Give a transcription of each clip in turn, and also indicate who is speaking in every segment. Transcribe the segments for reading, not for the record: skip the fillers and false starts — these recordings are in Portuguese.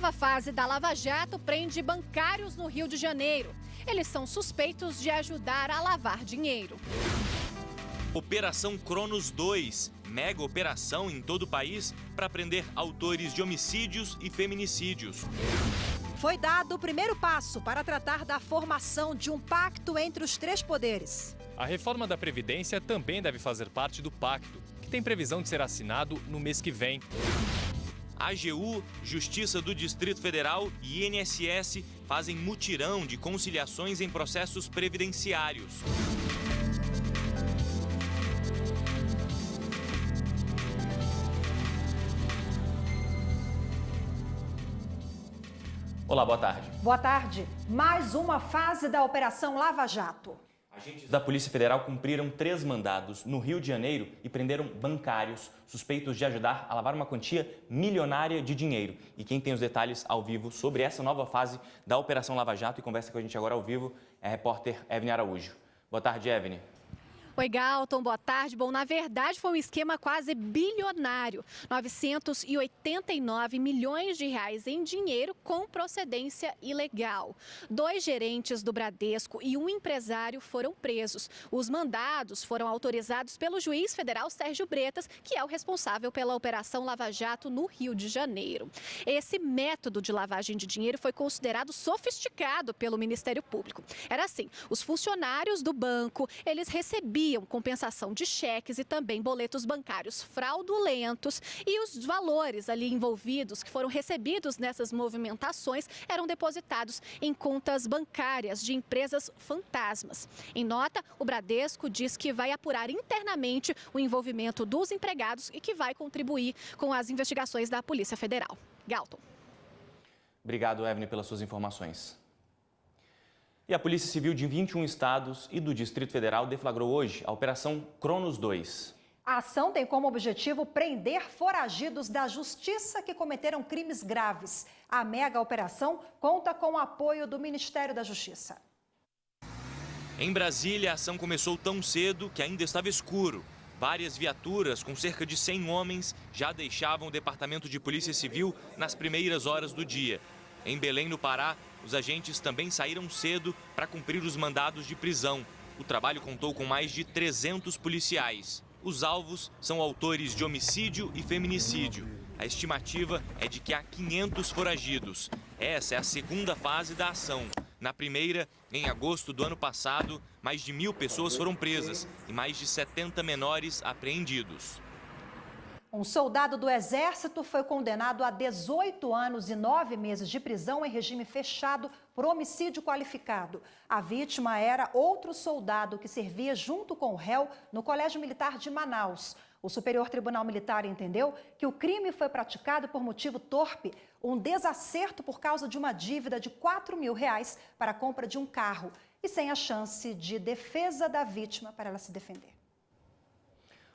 Speaker 1: nova fase da Lava Jato prende bancários no Rio de Janeiro. Eles são suspeitos de ajudar a lavar dinheiro.
Speaker 2: Operação Cronos 2, mega operação em todo o país para prender autores de homicídios e feminicídios.
Speaker 3: Foi dado o primeiro passo para tratar da formação de um pacto entre os três poderes.
Speaker 4: A reforma da Previdência também deve fazer parte do pacto, que tem previsão de ser assinado no mês que vem.
Speaker 2: AGU, Justiça do Distrito Federal e INSS fazem mutirão de conciliações em processos previdenciários.
Speaker 5: Olá, boa tarde.
Speaker 3: Boa tarde. Mais uma fase da Operação Lava Jato.
Speaker 5: Agentes da Polícia Federal cumpriram 3 mandados no Rio de Janeiro e prenderam bancários suspeitos de ajudar a lavar uma quantia milionária de dinheiro. E quem tem os detalhes ao vivo sobre essa nova fase da Operação Lava Jato e conversa com a gente agora ao vivo é a repórter Evne Araújo. Boa tarde, Evne.
Speaker 1: Oi, Galton, boa tarde. Bom, na verdade foi um esquema quase bilionário. 989 milhões de reais em dinheiro com procedência ilegal. 2 gerentes do Bradesco e um empresário foram presos. Os mandados foram autorizados pelo juiz federal Sérgio Bretas, que é o responsável pela Operação Lava Jato no Rio de Janeiro. Esse método de lavagem de dinheiro foi considerado sofisticado pelo Ministério Público. Era assim, os funcionários do banco, eles recebiam compensação de cheques e também boletos bancários fraudulentos e os valores ali envolvidos que foram recebidos nessas movimentações eram depositados em contas bancárias de empresas fantasmas. Em nota, o Bradesco diz que vai apurar internamente o envolvimento dos empregados e que vai contribuir com as investigações da Polícia Federal. Galton.
Speaker 5: Obrigado, Evne, pelas suas informações. E a Polícia Civil de 21 estados e do Distrito Federal deflagrou hoje a Operação Cronos 2.
Speaker 3: A ação tem como objetivo prender foragidos da justiça que cometeram crimes graves. A mega operação conta com o apoio do Ministério da Justiça.
Speaker 2: Em Brasília, a ação começou tão cedo que ainda estava escuro. Várias viaturas com cerca de 100 homens já deixavam o Departamento de Polícia Civil nas primeiras horas do dia. Em Belém, no Pará, os agentes também saíram cedo para cumprir os mandados de prisão. O trabalho contou com mais de 300 policiais. Os alvos são autores de homicídio e feminicídio. A estimativa é de que há 500 foragidos. Essa é a segunda fase da ação. Na primeira, em agosto do ano passado, mais de 1.000 pessoas foram presas e mais de 70 menores apreendidos.
Speaker 3: Um soldado do Exército foi condenado a 18 anos e 9 meses de prisão em regime fechado por homicídio qualificado. A vítima era outro soldado que servia junto com o réu no Colégio Militar de Manaus. O Superior Tribunal Militar entendeu que o crime foi praticado por motivo torpe, um desacerto por causa de uma dívida de R$4.000 para a compra de um carro e sem a chance de defesa da vítima para ela se defender.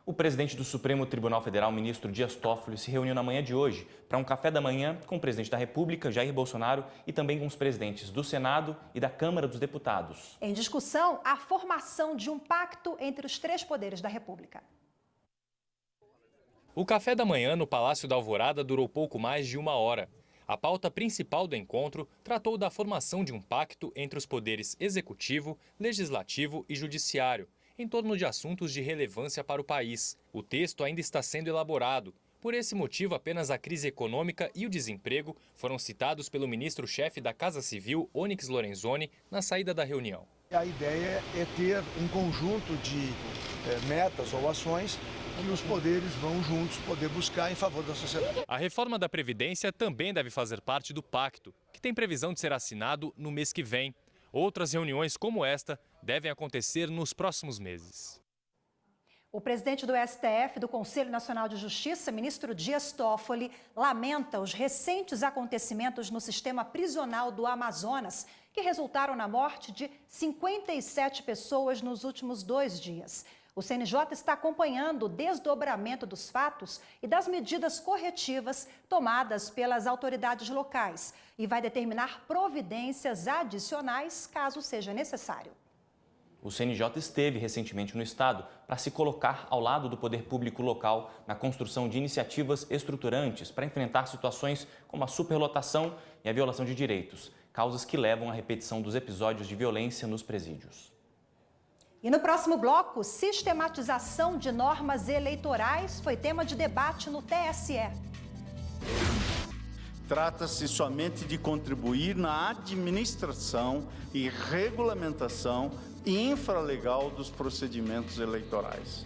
Speaker 5: O presidente do Supremo Tribunal Federal, ministro Dias Toffoli, se reuniu na manhã de hoje para um café da manhã com o presidente da República, Jair Bolsonaro, e também com os presidentes do Senado e da Câmara dos Deputados.
Speaker 3: Em discussão, a formação de um pacto entre os três poderes da República.
Speaker 4: O café da manhã no Palácio da Alvorada durou pouco mais de 1 hora. A pauta principal do encontro tratou da formação de um pacto entre os poderes executivo, legislativo e judiciário, em torno de assuntos de relevância para o país. O texto ainda está sendo elaborado. Por esse motivo, apenas a crise econômica e o desemprego foram citados pelo ministro-chefe da Casa Civil, Onyx Lorenzoni, na saída da reunião.
Speaker 6: A ideia é ter um conjunto de metas ou ações que os poderes vão juntos poder buscar em favor da sociedade.
Speaker 4: A reforma da Previdência também deve fazer parte do pacto, que tem previsão de ser assinado no mês que vem. Outras reuniões como esta devem acontecer nos próximos meses.
Speaker 3: O presidente do STF, do Conselho Nacional de Justiça, ministro Dias Toffoli, lamenta os recentes acontecimentos no sistema prisional do Amazonas, que resultaram na morte de 57 pessoas nos últimos 2 dias. O CNJ está acompanhando o desdobramento dos fatos e das medidas corretivas tomadas pelas autoridades locais e vai determinar providências adicionais caso seja necessário.
Speaker 5: O CNJ esteve recentemente no estado para se colocar ao lado do poder público local na construção de iniciativas estruturantes para enfrentar situações como a superlotação e a violação de direitos, causas que levam à repetição dos episódios de violência nos presídios.
Speaker 3: E no próximo bloco, sistematização de normas eleitorais foi tema de debate no TSE.
Speaker 7: Trata-se somente de contribuir na administração e regulamentação infralegal dos procedimentos eleitorais.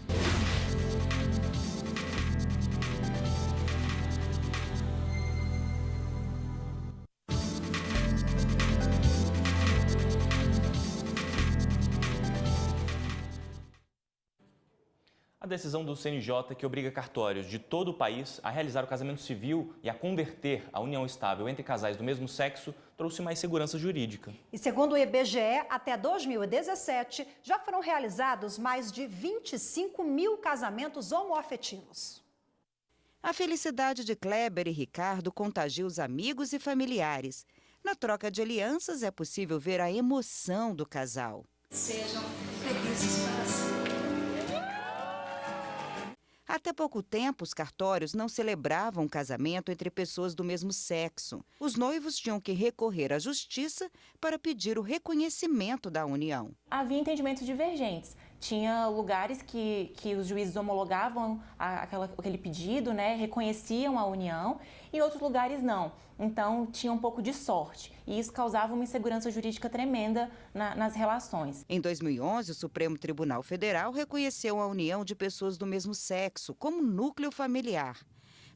Speaker 5: A decisão do CNJ que obriga cartórios de todo o país a realizar o casamento civil e a converter a união estável entre casais do mesmo sexo trouxe mais segurança jurídica.
Speaker 3: E segundo o IBGE, até 2017, já foram realizados mais de 25 mil casamentos homoafetivos.
Speaker 8: A felicidade de Kleber e Ricardo contagia os amigos e familiares. Na troca de alianças é possível ver a emoção do casal.
Speaker 9: Sejam felizes para sempre.
Speaker 8: Até pouco tempo, os cartórios não celebravam o casamento entre pessoas do mesmo sexo. Os noivos tinham que recorrer à justiça para pedir o reconhecimento da união.
Speaker 10: Havia entendimentos divergentes. Tinha lugares que os juízes homologavam aquele pedido, né, reconheciam a união, e outros lugares não. Então, tinha um pouco de sorte. E isso causava uma insegurança jurídica tremenda nas relações.
Speaker 8: Em 2011, o Supremo Tribunal Federal reconheceu a união de pessoas do mesmo sexo como núcleo familiar.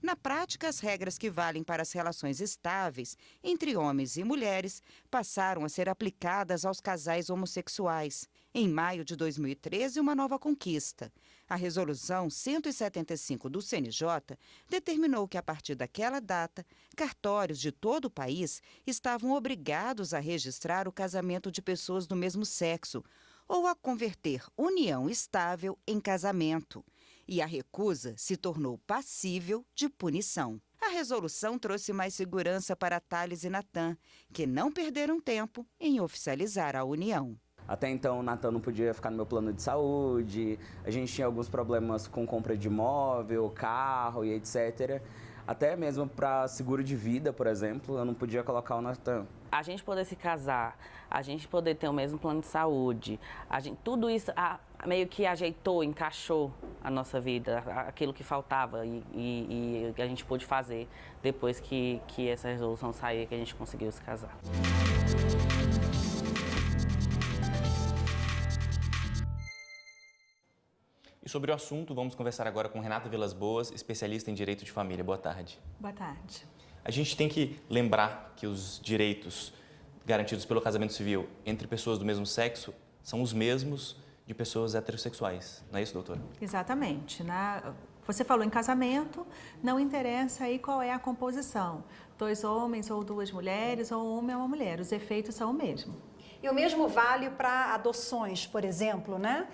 Speaker 8: Na prática, as regras que valem para as relações estáveis entre homens e mulheres passaram a ser aplicadas aos casais homossexuais. Em maio de 2013, uma nova conquista. A Resolução 175 do CNJ determinou que, a partir daquela data, cartórios de todo o país estavam obrigados a registrar o casamento de pessoas do mesmo sexo ou a converter união estável em casamento. E a recusa se tornou passível de punição. A resolução trouxe mais segurança para Thales e Natan, que não perderam tempo em oficializar a união.
Speaker 11: Até então, o Natan não podia ficar no meu plano de saúde, a gente tinha alguns problemas com compra de imóvel, carro e etc. Até mesmo para seguro de vida, por exemplo, eu não podia colocar o Natan.
Speaker 10: A gente poder se casar, a gente poder ter o mesmo plano de saúde, tudo isso meio que ajeitou, encaixou a nossa vida, aquilo que faltava e a gente pôde fazer depois que essa resolução saiu, que a gente conseguiu se casar.
Speaker 5: E sobre o assunto, vamos conversar agora com Renata Vilas Boas, especialista em direito de família. Boa tarde.
Speaker 9: Boa tarde.
Speaker 5: A gente tem que lembrar que os direitos garantidos pelo casamento civil entre pessoas do mesmo sexo são os mesmos de pessoas heterossexuais. Não é isso, doutora?
Speaker 9: Exatamente. Você falou em casamento, não interessa aí qual é a composição. 2 homens ou 2 mulheres, ou um homem ou uma mulher. Os efeitos são o mesmo.
Speaker 3: E o mesmo vale para adoções, por exemplo, né?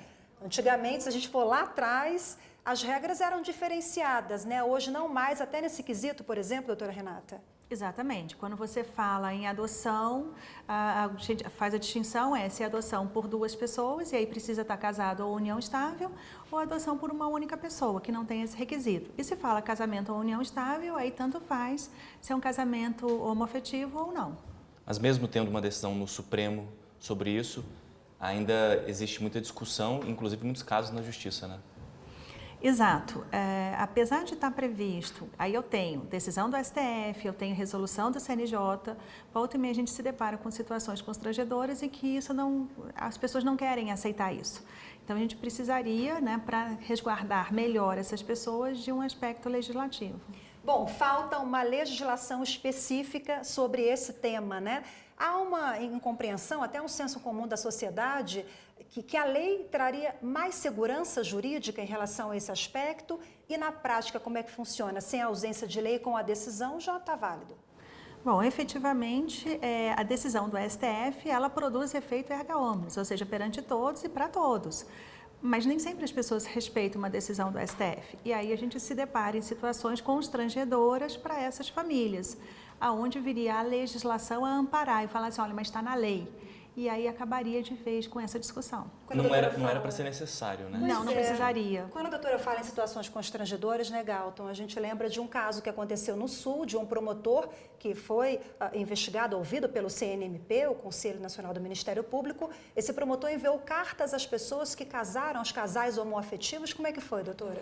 Speaker 3: Antigamente, se a gente for lá atrás, as regras eram diferenciadas, né? Hoje não mais, até nesse quesito, por exemplo, doutora Renata?
Speaker 9: Exatamente. Quando você fala em adoção, a gente faz a distinção se é adoção por 2 pessoas, e aí precisa estar casado ou união estável, ou adoção por uma única pessoa, que não tem esse requisito. E se fala casamento ou união estável, aí tanto faz se é um casamento homoafetivo ou não.
Speaker 5: Mas mesmo tendo uma decisão no Supremo sobre isso, ainda existe muita discussão, inclusive em muitos casos na Justiça, né?
Speaker 9: Exato. Apesar de estar previsto, aí eu tenho decisão do STF, eu tenho resolução do CNJ, volta e meia a gente se depara com situações constrangedoras e que as pessoas não querem aceitar isso. Então a gente precisaria, né, para resguardar melhor essas pessoas, de um aspecto legislativo.
Speaker 3: Bom, falta uma legislação específica sobre esse tema, né? Há uma incompreensão, até um senso comum da sociedade, que a lei traria mais segurança jurídica em relação a esse aspecto, e na prática como é que funciona? Sem a ausência de lei, com a decisão já está válido?
Speaker 9: Bom, efetivamente, a decisão do STF, ela produz efeito erga omnes, ou seja, perante todos e para todos. Mas nem sempre as pessoas respeitam uma decisão do STF. E aí a gente se depara em situações constrangedoras para essas famílias, aonde viria a legislação a amparar e falar assim, olha, mas está na lei. e aí acabaria de vez com essa discussão.
Speaker 5: Não era para ser necessário, né?
Speaker 9: Não precisaria.
Speaker 3: Quando a doutora fala em situações constrangedoras, né, Galton, a gente lembra de um caso que aconteceu no Sul, de um promotor que foi investigado, ouvido pelo CNMP, o Conselho Nacional do Ministério Público. Esse promotor enviou cartas às pessoas que casaram, aos casais homoafetivos. Como é que foi, doutora?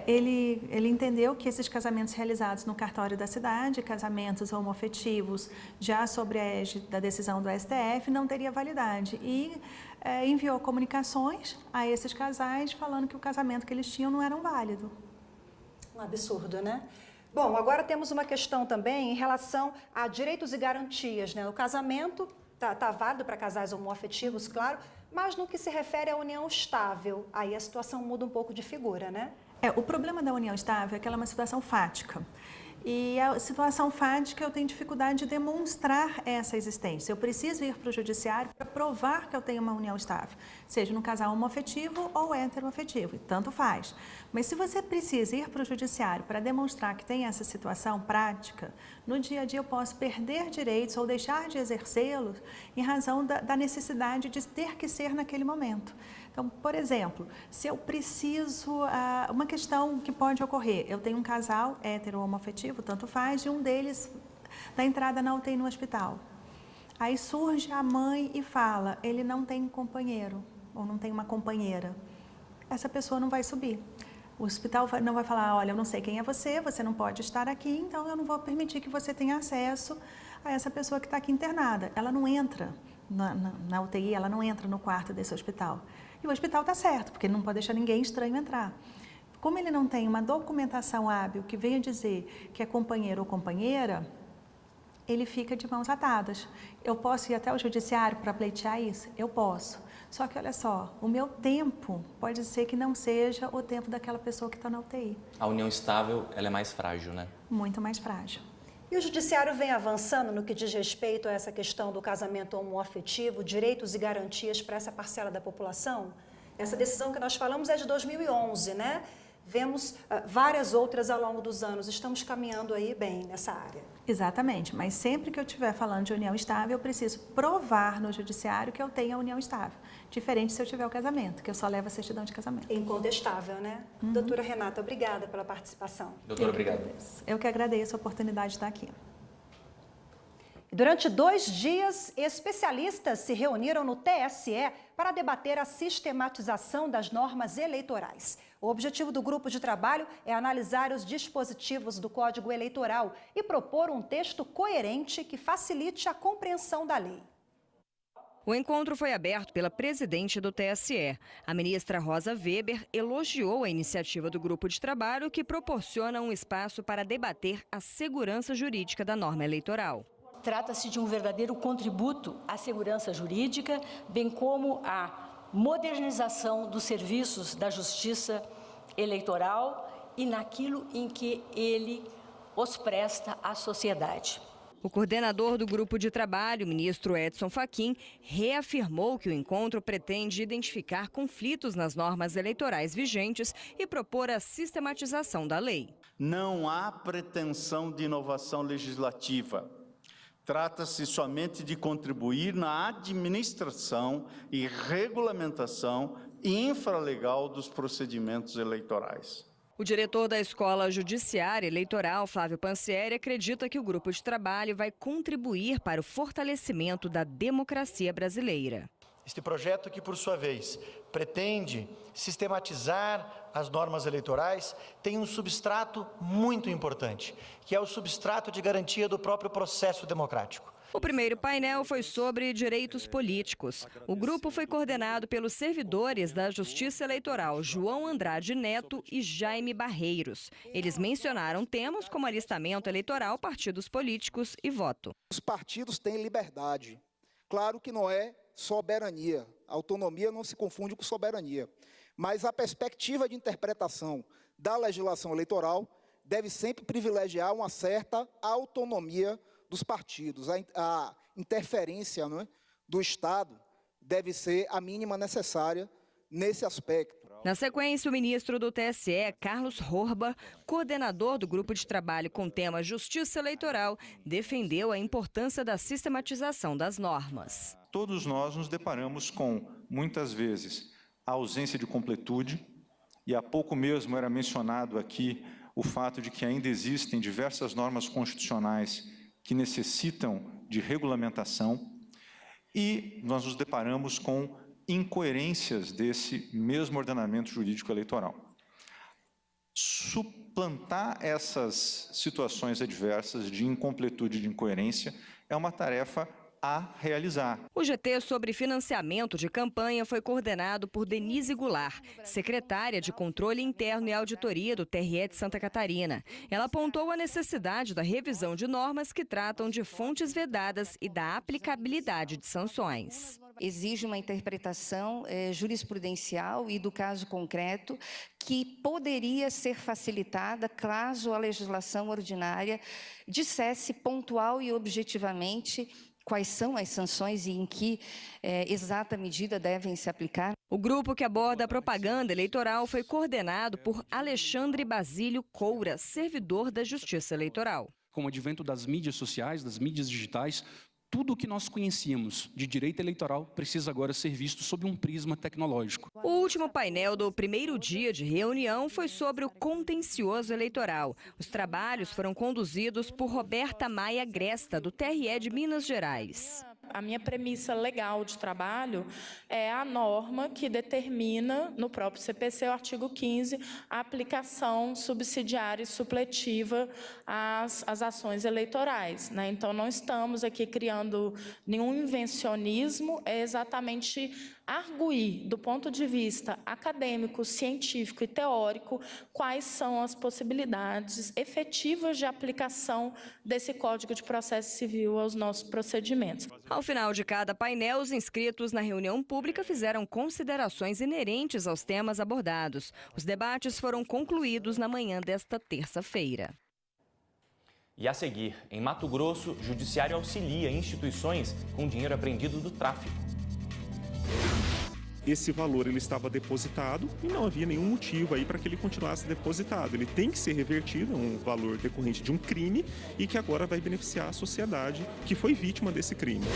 Speaker 9: Ele entendeu que esses casamentos realizados no cartório da cidade, casamentos homoafetivos, já sob a égide da decisão do STF, não teria validade e enviou comunicações a esses casais falando que o casamento que eles tinham não era válido.
Speaker 3: Um absurdo, né? Bom, agora temos uma questão também em relação a direitos e garantias, né? O casamento tá válido para casais homoafetivos, claro, mas no que se refere à união estável, aí a situação muda um pouco de figura, né?
Speaker 9: O problema da união estável é que ela é uma situação fática. E a situação fática, eu tenho dificuldade de demonstrar essa existência. Eu preciso ir para o judiciário para provar que eu tenho uma união estável, seja no casal homoafetivo ou heteroafetivo, e tanto faz. Mas se você precisa ir para o judiciário para demonstrar que tem essa situação prática, no dia a dia eu posso perder direitos ou deixar de exercê-los em razão da necessidade de ter que ser naquele momento. Então, por exemplo, se eu preciso, uma questão que pode ocorrer, eu tenho um casal hétero ou homoafetivo, tanto faz, e um deles dá entrada na UTI no hospital. Aí surge a mãe e fala, ele não tem companheiro ou não tem uma companheira. Essa pessoa não vai subir. O hospital não vai falar, olha, eu não sei quem é você não pode estar aqui, então eu não vou permitir que você tenha acesso a essa pessoa que está aqui internada. Ela não entra na UTI, ela não entra no quarto desse hospital. E o hospital está certo, porque ele não pode deixar ninguém estranho entrar. Como ele não tem uma documentação hábil que venha dizer que é companheiro ou companheira, ele fica de mãos atadas. Eu posso ir até o judiciário para pleitear isso? Eu posso. Só que, olha só, o meu tempo pode ser que não seja o tempo daquela pessoa que está na UTI.
Speaker 5: A união estável, ela é mais frágil, né?
Speaker 9: Muito mais frágil.
Speaker 3: E o judiciário vem avançando no que diz respeito a essa questão do casamento homoafetivo, direitos e garantias para essa parcela da população? Essa decisão que nós falamos é de 2011, né? Vemos várias outras ao longo dos anos. Estamos caminhando aí bem nessa área.
Speaker 9: Exatamente, mas sempre que eu estiver falando de união estável, eu preciso provar no judiciário que eu tenho a união estável. Diferente se eu tiver o casamento, que eu só levo a certidão de casamento.
Speaker 3: Incontestável, né? Doutora Renata, obrigada pela participação.
Speaker 5: Doutora, obrigado.
Speaker 9: Eu que agradeço a oportunidade de estar aqui.
Speaker 3: Durante 2 dias, especialistas se reuniram no TSE para debater a sistematização das normas eleitorais. O objetivo do grupo de trabalho é analisar os dispositivos do Código Eleitoral e propor um texto coerente que facilite a compreensão da lei.
Speaker 12: O encontro foi aberto pela presidente do TSE. A ministra Rosa Weber elogiou a iniciativa do grupo de trabalho que proporciona um espaço para debater a segurança jurídica da norma eleitoral.
Speaker 13: Trata-se de um verdadeiro contributo à segurança jurídica, bem como à modernização dos serviços da justiça eleitoral e naquilo em que ele os presta à sociedade.
Speaker 12: O coordenador do grupo de trabalho, o ministro Edson Fachin, reafirmou que o encontro pretende identificar conflitos nas normas eleitorais vigentes e propor a sistematização da lei.
Speaker 7: Não há pretensão de inovação legislativa. Trata-se somente de contribuir na administração e regulamentação infralegal dos procedimentos eleitorais.
Speaker 12: O diretor da Escola Judiciária Eleitoral, Flávio Pansieri, acredita que o grupo de trabalho vai contribuir para o fortalecimento da democracia brasileira.
Speaker 14: Este projeto que, por sua vez, pretende sistematizar as normas eleitorais, tem um substrato muito importante, que é o substrato de garantia do próprio processo democrático.
Speaker 12: O primeiro painel foi sobre direitos políticos. O grupo foi coordenado pelos servidores da Justiça Eleitoral João Andrade Neto e Jaime Barreiros. Eles mencionaram temas como alistamento eleitoral, partidos políticos e voto.
Speaker 15: Os partidos têm liberdade. Claro que não é soberania. Autonomia não se confunde com soberania. Mas a perspectiva de interpretação da legislação eleitoral deve sempre privilegiar uma certa autonomia dos partidos. A interferência, não é, do Estado deve ser a mínima necessária nesse aspecto.
Speaker 12: Na sequência, o ministro do TSE, Carlos Horba, coordenador do grupo de trabalho com o tema Justiça Eleitoral, defendeu a importância da sistematização das normas.
Speaker 16: Todos nós nos deparamos com, muitas vezes, a ausência de completude, e há pouco mesmo era mencionado aqui o fato de que ainda existem diversas normas constitucionais que necessitam de regulamentação, e nós nos deparamos com incoerências desse mesmo ordenamento jurídico eleitoral. Suplantar essas situações adversas de incompletude e de incoerência é uma tarefa a realizar.
Speaker 12: O GT sobre financiamento de campanha foi coordenado por Denise Goulart, secretária de Controle Interno e Auditoria do TRE de Santa Catarina. Ela apontou a necessidade da revisão de normas que tratam de fontes vedadas e da aplicabilidade de sanções.
Speaker 17: Exige uma interpretação jurisprudencial e do caso concreto que poderia ser facilitada caso a legislação ordinária dissesse pontual e objetivamente quais são as sanções e em que exata medida devem se aplicar.
Speaker 12: O grupo que aborda a propaganda eleitoral foi coordenado por Alexandre Basílio Coura, servidor da Justiça Eleitoral.
Speaker 18: Com o advento das mídias sociais, das mídias digitais, tudo o que nós conhecíamos de direito eleitoral precisa agora ser visto sob um prisma tecnológico.
Speaker 12: O último painel do primeiro dia de reunião foi sobre o contencioso eleitoral. Os trabalhos foram conduzidos por Roberta Maia Gresta, do TRE de Minas Gerais.
Speaker 19: A minha premissa legal de trabalho é a norma que determina, no próprio CPC, o artigo 15, a aplicação subsidiária e supletiva às ações eleitorais, né? Então, não estamos aqui criando nenhum invencionismo, é exatamente arguir, do ponto de vista acadêmico, científico e teórico, quais são as possibilidades efetivas de aplicação desse Código de Processo Civil aos nossos procedimentos.
Speaker 12: Ao final de cada painel, os inscritos na reunião pública fizeram considerações inerentes aos temas abordados. Os debates foram concluídos na manhã desta terça-feira.
Speaker 5: E a seguir, em Mato Grosso, o Judiciário auxilia instituições com dinheiro apreendido do tráfico.
Speaker 20: Esse valor ele estava depositado e não havia nenhum motivo aí para que ele continuasse depositado. Ele tem que ser revertido, é um valor decorrente de um crime e que agora vai beneficiar a sociedade que foi vítima desse crime.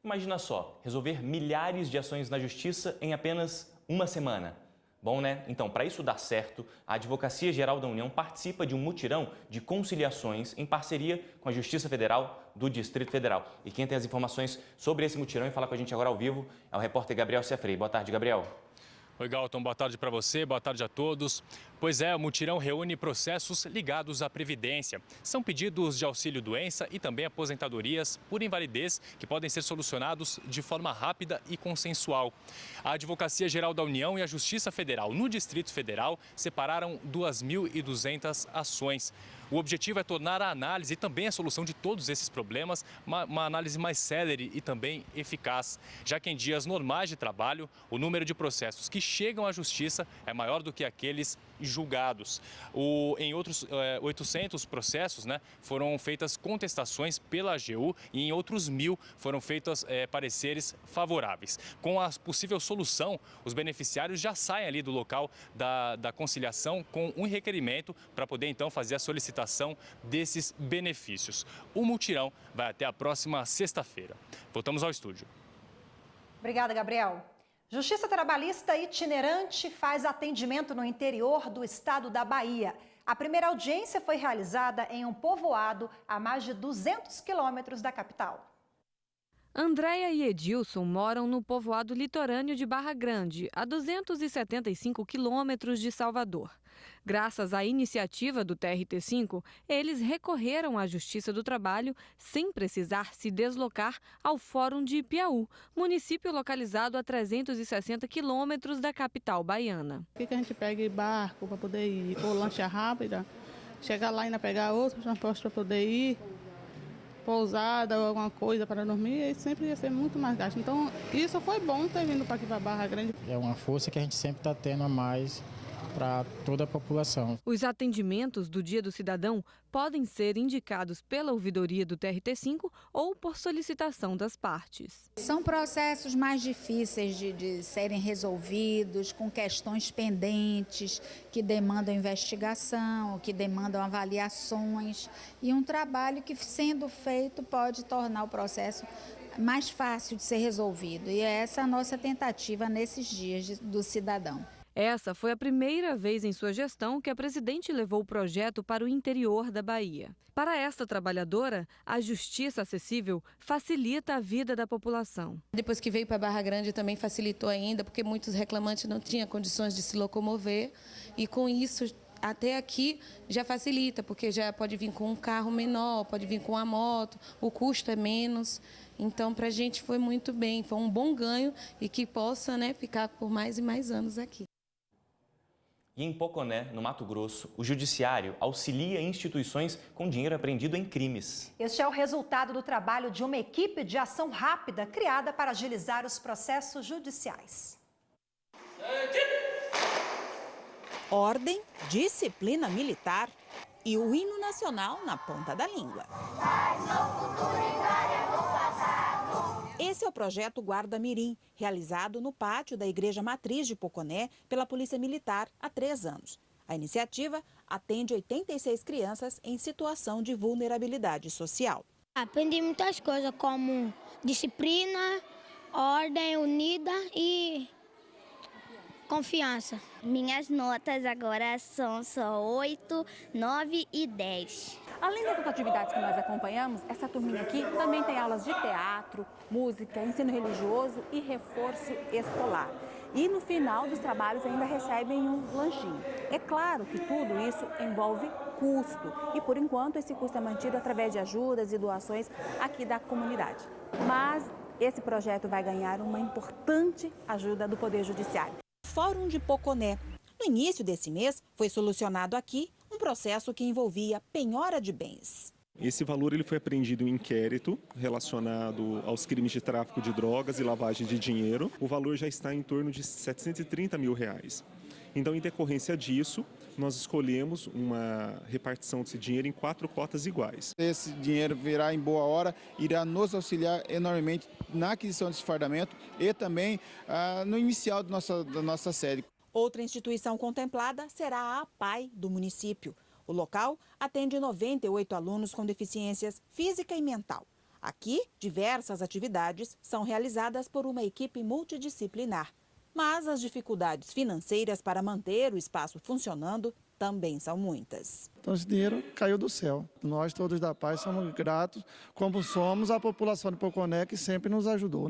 Speaker 5: Imagina só, resolver milhares de ações na justiça em apenas uma semana. Bom, né? Então, para isso dar certo, a Advocacia Geral da União participa de um mutirão de conciliações em parceria com a Justiça Federal do Distrito Federal. E quem tem as informações sobre esse mutirão e fala com a gente agora ao vivo é o repórter Gabriel Ciafrei. Boa tarde, Gabriel.
Speaker 4: Oi, Galton, boa tarde para você, boa tarde a todos. Pois é, o mutirão reúne processos ligados à Previdência. São pedidos de auxílio-doença e também aposentadorias por invalidez que podem ser solucionados de forma rápida e consensual. A Advocacia Geral da União e a Justiça Federal no Distrito Federal separaram 2.200 ações. O objetivo é tornar a análise e também a solução de todos esses problemas uma análise mais célere e também eficaz, já que em dias normais de trabalho, o número de processos que chegam à Justiça é maior do que aqueles julgados. Em outros 800 processos, foram feitas contestações pela AGU e em outros 1.000 foram feitos pareceres favoráveis. Com a possível solução, os beneficiários já saem ali do local da conciliação com um requerimento para poder então fazer a solicitação desses benefícios. O mutirão vai até a próxima sexta-feira. Voltamos ao estúdio.
Speaker 3: Obrigada, Gabriel. Justiça Trabalhista itinerante faz atendimento no interior do estado da Bahia. A primeira audiência foi realizada em um povoado a mais de 200 quilômetros da capital.
Speaker 21: Andréia e Edilson moram no povoado litorâneo de Barra Grande, a 275 quilômetros de Salvador. Graças à iniciativa do TRT5, eles recorreram à Justiça do Trabalho sem precisar se deslocar ao Fórum de Ipiaú, município localizado a 360 quilômetros da capital baiana.
Speaker 22: Por que a gente pega barco para poder ir, ou lancha rápida, chegar lá e ainda pegar outro transporte para poder ir? pousada ou alguma coisa para dormir, aí sempre ia ser muito mais gasto. Então, isso foi bom ter vindo para aqui para Barra Grande.
Speaker 1: É uma força que a gente sempre está tendo a mais para toda a população.
Speaker 21: Os atendimentos do Dia do Cidadão podem ser indicados pela ouvidoria do TRT5 ou por solicitação das partes.
Speaker 2: São processos mais difíceis de serem resolvidos, com questões pendentes, que demandam investigação, que demandam avaliações, e um trabalho que, sendo feito, pode tornar o processo mais fácil de ser resolvido. E é essa a nossa tentativa nesses dias do cidadão.
Speaker 21: Essa foi a primeira vez em sua gestão que a presidente levou o projeto para o interior da Bahia. Para esta trabalhadora, a justiça acessível facilita a vida da população.
Speaker 23: Depois que veio para Barra Grande também facilitou ainda, porque muitos reclamantes não tinham condições de se locomover, e com isso até aqui já facilita, porque já pode vir com um carro menor, pode vir com a moto, o custo é menos. Então, para a gente foi muito bem, foi um bom ganho e que possa, ficar por mais e mais anos aqui.
Speaker 5: E em Poconé, no Mato Grosso, o judiciário auxilia instituições com dinheiro apreendido em crimes.
Speaker 3: Este é o resultado do trabalho de uma equipe de ação rápida criada para agilizar os processos judiciais.
Speaker 24: Ordem, disciplina militar e o hino nacional na ponta da língua. Esse é o projeto Guarda Mirim, realizado no pátio da Igreja Matriz de Poconé pela Polícia Militar há 3 anos. A iniciativa atende 86 crianças em situação de vulnerabilidade social.
Speaker 25: Aprendi muitas coisas, como disciplina, ordem unida e confiança.
Speaker 26: Minhas notas agora são só 8, 9 e 10.
Speaker 27: Além dessas atividades que nós acompanhamos, essa turminha aqui também tem aulas de teatro, música, ensino religioso e reforço escolar. E no final dos trabalhos ainda recebem um lanchinho. É claro que tudo isso envolve custo e, por enquanto, esse custo é mantido através de ajudas e doações aqui da comunidade. Mas esse projeto vai ganhar uma importante ajuda do Poder Judiciário.
Speaker 24: Fórum de Poconé. No início desse mês, foi solucionado aqui um processo que envolvia penhora de bens.
Speaker 20: Esse valor ele foi apreendido em inquérito relacionado aos crimes de tráfico de drogas e lavagem de dinheiro. O valor já está em torno de R$730 mil. Então, em decorrência disso, nós escolhemos uma repartição desse dinheiro em 4 cotas iguais.
Speaker 15: Esse dinheiro virá em boa hora, irá nos auxiliar enormemente na aquisição desse fardamento e também no inicial da nossa sede.
Speaker 24: Outra instituição contemplada será a APAI do município. O local atende 98 alunos com deficiências física e mental. Aqui, diversas atividades são realizadas por uma equipe multidisciplinar. Mas as dificuldades financeiras para manter o espaço funcionando também são muitas.
Speaker 28: Então esse dinheiro caiu do céu. Nós todos da Paz somos gratos, como somos a população de Poconé, que sempre nos ajudou,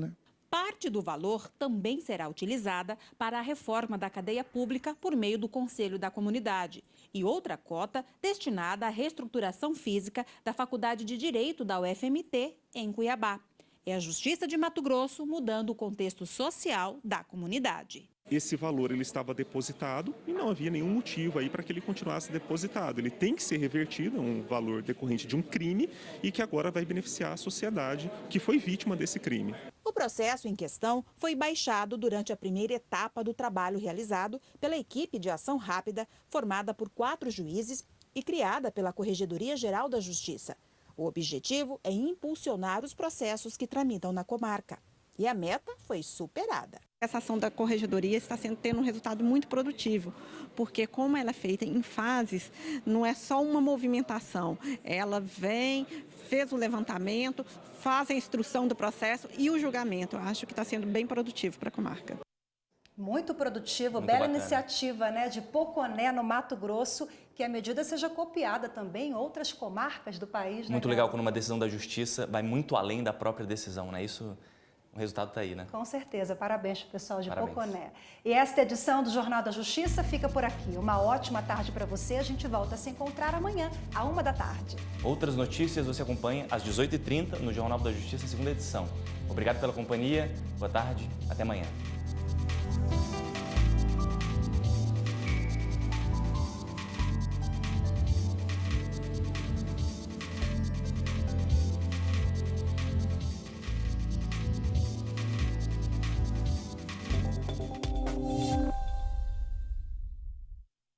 Speaker 24: Parte do valor também será utilizada para a reforma da cadeia pública por meio do Conselho da Comunidade e outra cota destinada à reestruturação física da Faculdade de Direito da UFMT em Cuiabá. É a Justiça de Mato Grosso mudando o contexto social da comunidade.
Speaker 20: Esse valor ele estava depositado e não havia nenhum motivo aí para que ele continuasse depositado. Ele tem que ser revertido, é um valor decorrente de um crime e que agora vai beneficiar a sociedade que foi vítima desse crime.
Speaker 24: O processo em questão foi baixado durante a primeira etapa do trabalho realizado pela equipe de ação rápida, formada por 4 juízes e criada pela Corregedoria Geral da Justiça. O objetivo é impulsionar os processos que tramitam na comarca. E a meta foi superada.
Speaker 29: Essa ação da Corregedoria está tendo um resultado muito produtivo, porque como ela é feita em fases, não é só uma movimentação. Ela vem, fez o levantamento, faz a instrução do processo e o julgamento. Eu acho que está sendo bem produtivo para a comarca.
Speaker 3: Muito produtivo,
Speaker 5: Muito
Speaker 3: bela
Speaker 5: bacana.
Speaker 3: iniciativa, de Poconé, no Mato Grosso, que a medida seja copiada também em outras comarcas do país.
Speaker 5: Muito legal quando uma decisão da justiça vai muito além da própria decisão, Isso, o resultado está aí,
Speaker 3: Com certeza. Parabéns para o pessoal de
Speaker 5: Parabéns.
Speaker 3: Poconé. E esta edição do Jornal da Justiça fica por aqui. Uma ótima tarde para você. A gente volta a se encontrar amanhã, à 13h.
Speaker 5: Outras notícias você acompanha às 18h30 no Jornal da Justiça, segunda edição. Obrigado pela companhia, boa tarde, até amanhã.